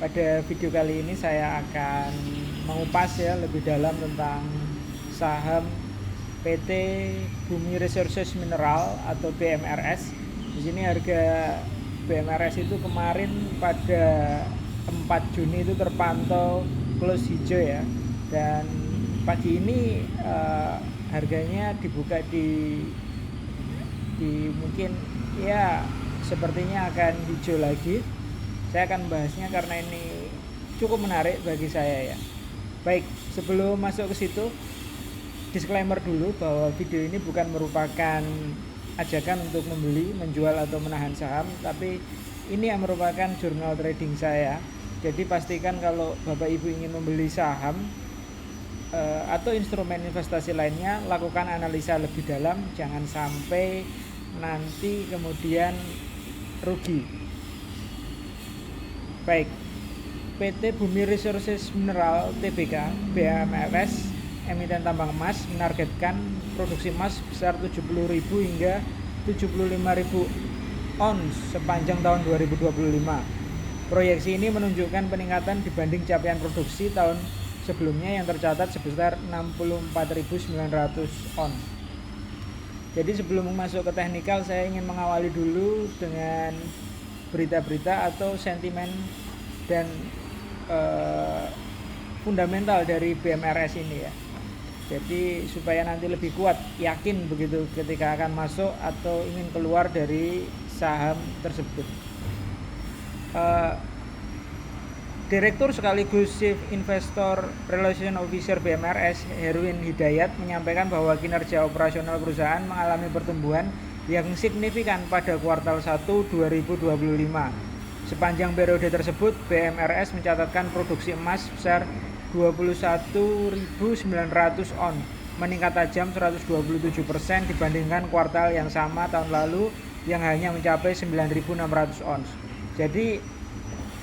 Pada video kali ini saya akan mengupas ya lebih dalam tentang saham PT Bumi Resources Mineral atau BMRS. Di sini harga BMRS itu kemarin pada 4 Juni itu terpantau close hijau ya. Dan pagi ini harganya dibuka di mungkin ya sepertinya akan hijau lagi. Saya akan bahasnya karena ini cukup menarik bagi saya ya. Baik, sebelum masuk ke situ, disclaimer dulu bahwa video ini bukan merupakan ajakan untuk membeli, menjual atau menahan saham, tapi ini yang merupakan jurnal trading saya. Jadi pastikan kalau Bapak Ibu ingin membeli saham atau instrumen investasi lainnya, lakukan analisa lebih dalam, jangan sampai nanti kemudian rugi. Baik, PT Bumi Resources Mineral Tbk BMRS emiten tambang emas menargetkan produksi emas sebesar 70.000 hingga 75.000 ons sepanjang tahun 2025. Proyeksi ini menunjukkan peningkatan dibanding capaian produksi tahun sebelumnya yang tercatat sebesar 64.900 ons. Jadi sebelum masuk ke teknikal, saya ingin mengawali dulu dengan berita-berita atau sentimen dan fundamental dari BMRS ini ya. Jadi supaya nanti lebih kuat, yakin begitu ketika akan masuk atau ingin keluar dari saham tersebut. Direktur sekaligus Chief Investor Relation Officer BMRS Herwin Hidayat menyampaikan bahwa kinerja operasional perusahaan mengalami pertumbuhan yang signifikan pada kuartal 1 2025. Sepanjang periode tersebut, BMRS mencatatkan produksi emas sebesar 21.900 ons, meningkat tajam 127% dibandingkan kuartal yang sama tahun lalu yang hanya mencapai 9.600 ons. Jadi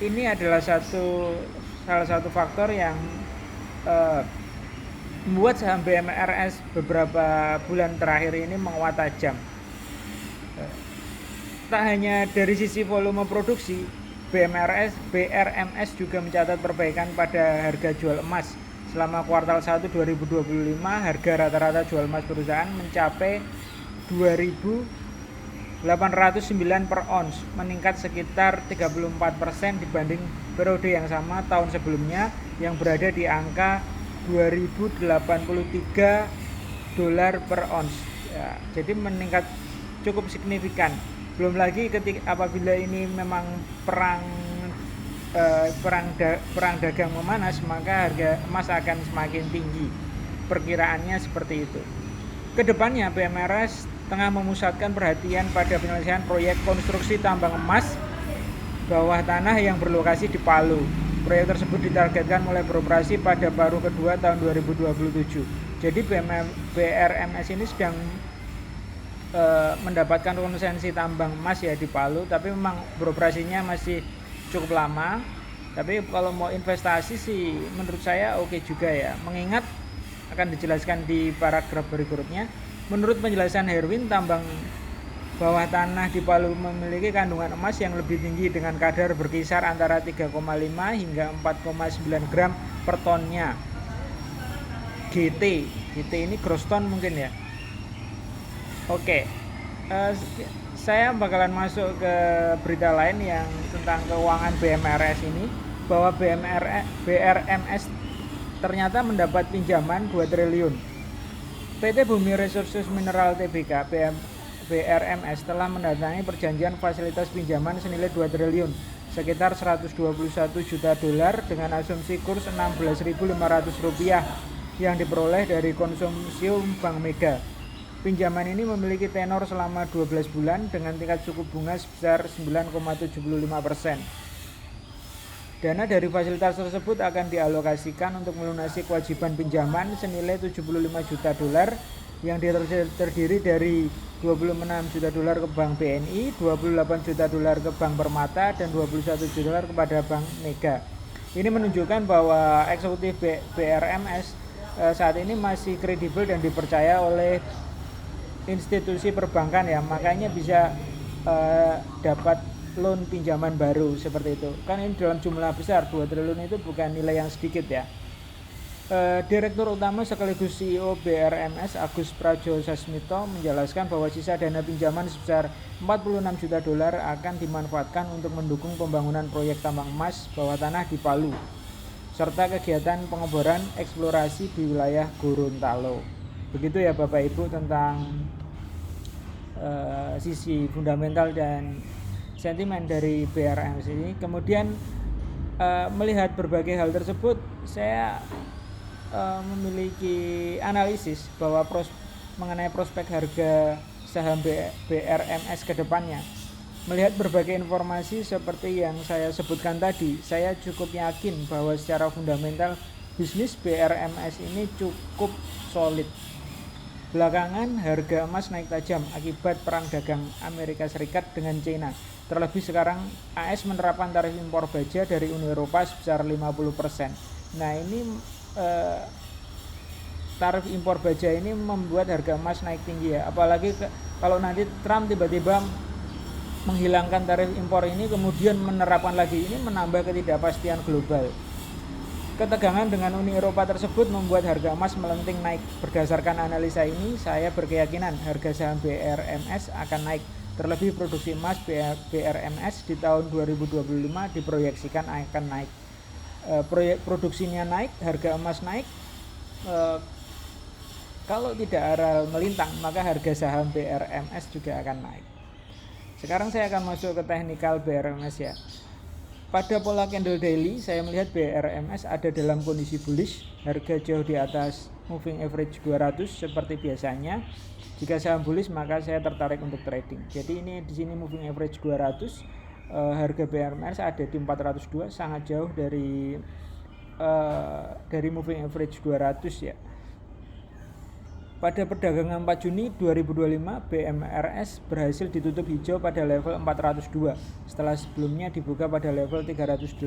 ini adalah salah satu faktor yang membuat saham BMRS beberapa bulan terakhir ini menguat tajam. Tak hanya dari sisi volume produksi, BRMS juga mencatat perbaikan pada harga jual emas. Selama kuartal 1 2025, harga rata-rata jual emas perusahaan mencapai 2.809 per ons, meningkat sekitar 34% dibanding periode yang sama tahun sebelumnya yang berada di angka 2.083 dolar per ons. Ya, jadi meningkat cukup signifikan. Belum lagi apabila ini memang perang dagang memanas, maka harga emas akan semakin tinggi. Perkiraannya seperti itu. Kedepannya BMRS tengah memusatkan perhatian pada penyelesaian proyek konstruksi tambang emas bawah tanah yang berlokasi di Palu. Proyek tersebut ditargetkan mulai beroperasi pada paruh kedua tahun 2027. Jadi BRMS ini sedang mendapatkan konsensi tambang emas ya di Palu, tapi memang beroperasinya masih cukup lama. Tapi kalau mau investasi sih menurut saya oke juga ya, mengingat akan dijelaskan di paragraf berikutnya. Menurut penjelasan Herwin, tambang bawah tanah di Palu memiliki kandungan emas yang lebih tinggi dengan kadar berkisar antara 3,5 hingga 4,9 gram per tonnya. GT ini gross ton mungkin ya. Oke, saya bakalan masuk ke berita lain yang tentang keuangan BMRS ini, bahwa BRMS ternyata mendapat pinjaman 2 triliun. PT Bumi Resources Mineral Tbk BRMS telah mendatangi perjanjian fasilitas pinjaman senilai 2 triliun, sekitar 121 juta dolar dengan asumsi kurs Rp16.500 yang diperoleh dari konsorsium Bank Mega. Pinjaman ini memiliki tenor selama 12 bulan dengan tingkat suku bunga sebesar 9,75%. Dana dari fasilitas tersebut akan dialokasikan untuk melunasi kewajiban pinjaman senilai 75 juta dolar yang terdiri dari 26 juta dolar ke Bank BNI, 28 juta dolar ke Bank Permata, dan 21 juta dolar kepada Bank Mega. Ini menunjukkan bahwa eksekutif BRMS saat ini masih kredibel dan dipercaya oleh institusi perbankan ya, makanya bisa dapat loan pinjaman baru seperti itu. Kan ini dalam jumlah besar, 2 triliun itu bukan nilai yang sedikit ya. Direktur Utama sekaligus CEO BRMS Agus Prajoetsmito menjelaskan bahwa sisa dana pinjaman sebesar 46 juta dolar akan dimanfaatkan untuk mendukung pembangunan proyek tambang emas bawah tanah di Palu serta kegiatan pengeboran eksplorasi di wilayah Gorontalo. Begitu ya Bapak Ibu tentang sisi fundamental dan sentimen dari BRMS ini. Kemudian melihat berbagai hal tersebut, saya memiliki analisis bahwa mengenai prospek harga saham BRMS ke depannya. Melihat berbagai informasi seperti yang saya sebutkan tadi, saya cukup yakin bahwa secara fundamental bisnis BRMS ini cukup solid. Belakangan harga emas naik tajam akibat perang dagang Amerika Serikat dengan China. Terlebih sekarang AS menerapkan tarif impor baja dari Uni Eropa sebesar 50%. Nah, ini tarif impor baja ini membuat harga emas naik tinggi ya. Apalagi kalau nanti Trump tiba-tiba menghilangkan tarif impor ini kemudian menerapkan lagi, ini menambah ketidakpastian global. Ketegangan dengan Uni Eropa tersebut membuat harga emas melenting naik. Berdasarkan analisa ini, saya berkeyakinan harga saham BRMS akan naik. Terlebih produksi emas BRMS di tahun 2025 diproyeksikan akan naik. Produksinya naik, harga emas naik. Kalau tidak ada melintang, maka harga saham BRMS juga akan naik. Sekarang saya akan masuk ke teknikal BRMS ya. Pada pola candle daily, saya melihat BRMS ada dalam kondisi bullish, harga jauh di atas moving average 200 seperti biasanya. Jika saham bullish, maka saya tertarik untuk trading. Jadi ini di sini moving average 200. Harga BRMS ada di 402, sangat jauh dari moving average 200 ya. Pada perdagangan 4 Juni 2025, BMRS berhasil ditutup hijau pada level 402 setelah sebelumnya dibuka pada level 388,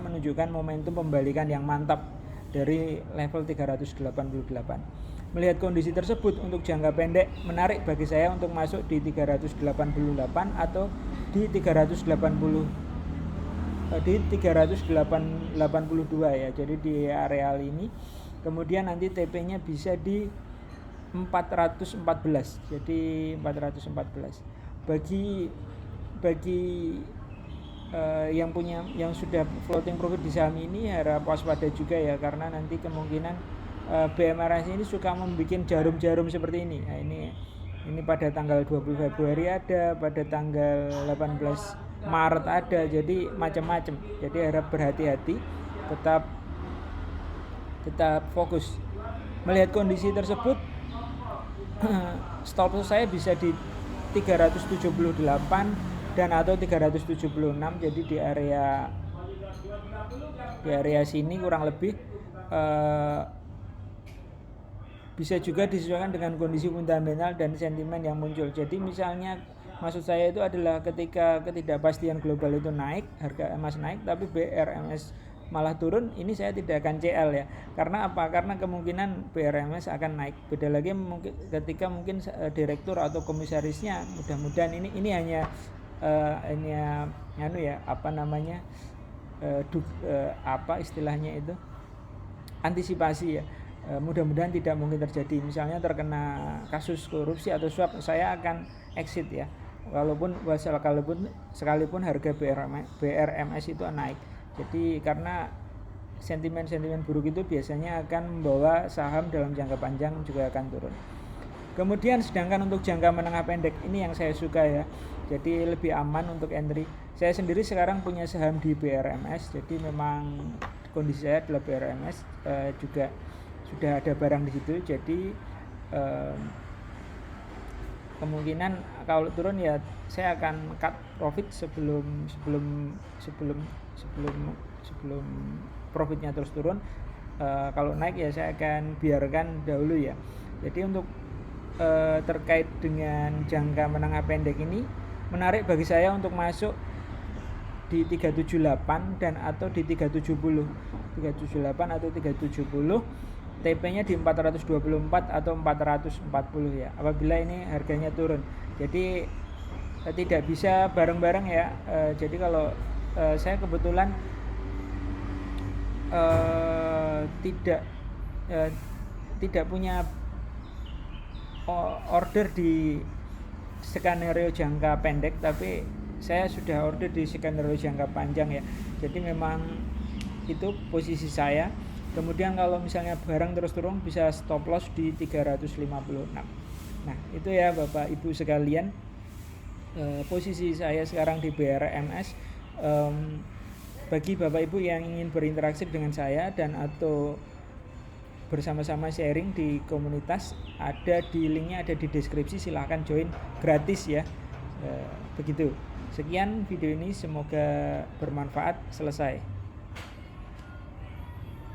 menunjukkan momentum pembalikan yang mantap dari level 388. Melihat kondisi tersebut, untuk jangka pendek menarik bagi saya untuk masuk di 388 atau di 382 ya. Jadi di areal ini. Kemudian nanti TP-nya bisa di 414. Jadi 414. Bagi yang sudah floating profit di saham ini harap waspada juga ya, karena nanti kemungkinan BMRS ini suka membuat jarum-jarum seperti ini. Nah, ini pada tanggal 20 Februari ada, pada tanggal 18 Maret ada, jadi macam-macam. Jadi harap berhati-hati, tetap fokus. Melihat kondisi tersebut, stop loss saya bisa di 378 dan atau 376. Jadi di area sini kurang lebih bisa juga disesuaikan dengan kondisi fundamental dan sentimen yang muncul. Jadi misalnya maksud saya itu adalah ketika ketidakpastian global itu naik, harga emas naik, tapi BRMS malah turun, ini saya tidak akan CL ya. Karena apa? Karena kemungkinan BRMS akan naik. Beda lagi ketika mungkin direktur atau komisarisnya, mudah-mudahan ini hanya istilahnya itu antisipasi ya. Mudah-mudahan tidak mungkin terjadi. Misalnya terkena kasus korupsi atau suap, saya akan exit ya. Sekalipun harga BRMS itu naik. Jadi karena sentimen buruk itu biasanya akan membawa saham dalam jangka panjang juga akan turun. Kemudian sedangkan untuk jangka menengah pendek ini yang saya suka ya. Jadi lebih aman untuk entry. Saya sendiri sekarang punya saham di BRMS. Jadi memang kondisi saya adalah BRMS, juga sudah ada barang di situ. Jadi kemungkinan kalau turun ya saya akan cut profit sebelum profitnya terus turun. Kalau naik ya saya akan biarkan dahulu ya. Jadi untuk terkait dengan jangka menengah pendek ini menarik bagi saya untuk masuk di 378 dan atau di 378 atau 370, TP-nya di 424 atau 440 ya, apabila ini harganya turun. Jadi tidak bisa bareng-bareng ya. Jadi kalau saya kebetulan tidak tidak punya order di skenario jangka pendek, tapi saya sudah order di skenario jangka panjang ya. Jadi memang itu posisi saya. Kemudian kalau misalnya barang terus turun bisa stop loss di 356. Nah itu ya Bapak Ibu sekalian, posisi saya sekarang di BRMS. Bagi Bapak Ibu yang ingin berinteraksi dengan saya dan atau bersama-sama sharing di komunitas, ada di linknya, ada di deskripsi, silahkan join gratis ya. Begitu. Sekian video ini, semoga bermanfaat. Selesai.